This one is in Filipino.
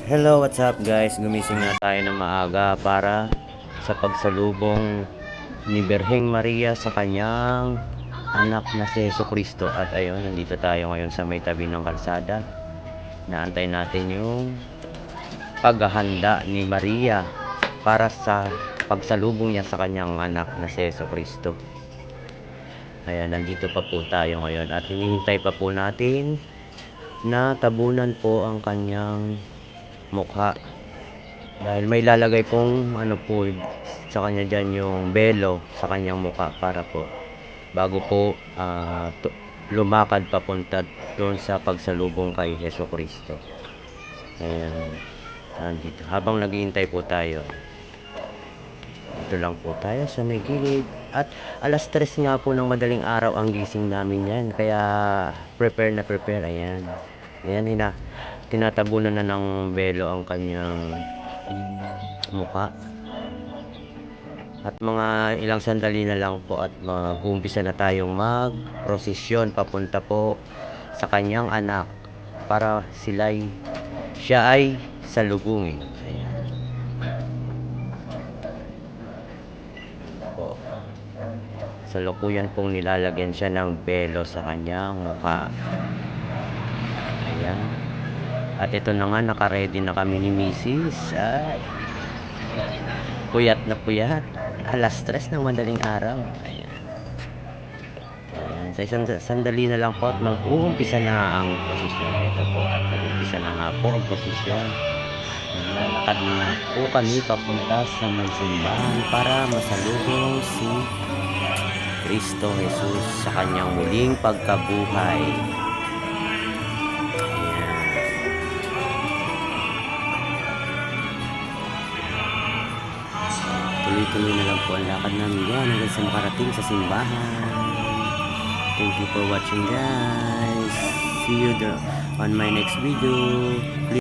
Hello, what's up guys? Gumising na tayo ng maaga para sa pagsalubong ni Birheng Maria sa kanyang anak na si Jesucristo. At ayun, nandito tayo ngayon sa may tabi ng kalsada. Naantay natin yung paghahanda ni Maria para sa pagsalubong niya sa kanyang anak na si Jesucristo. Ayan, nandito pa po tayo ngayon at hinihintay pa po natin na tabunan po ang kanyang mukha dahil may lalagay pong po sa kanya dyan, yung belo sa kanyang mukha para po bago po lumakad papunta doon sa pagsalubong kay Jesucristo. Ayan, nandito habang naghihintay po tayo, dito lang po tayo sa may gilid at alas 3 nga po ng madaling araw ang gising namin yan, kaya prepare na prepare. Ayan, tinatabunan na ng belo ang kanyang mukha at mga ilang sandali na lang po at mag-uumpisa na tayong mag-prosesyon papunta po sa kanyang anak para siya ay salubungin. Ayan po, salukuyan pong nilalagyan siya ng belo sa kanyang mukha. Ayan, at ito na nga, naka-ready na kami ni Mrs. Ay, puyat na puyat, alas 3 ng madaling araw. Ayan, sa isang sandali na lang po at mag-uumpisa na ang prosesyon. Ito po, at mag-uumpisa na nga po ang prosesyon. Lalakad na po kami papunta sa may simbahan para masalubong si Kristo Jesus sa kanyang muling pagkabuhay. Tuloy-tuloy na lang po ang lakad namin yan hanggang sa makarating sa simbahan. Thank you for watching guys. See you on my next video. Please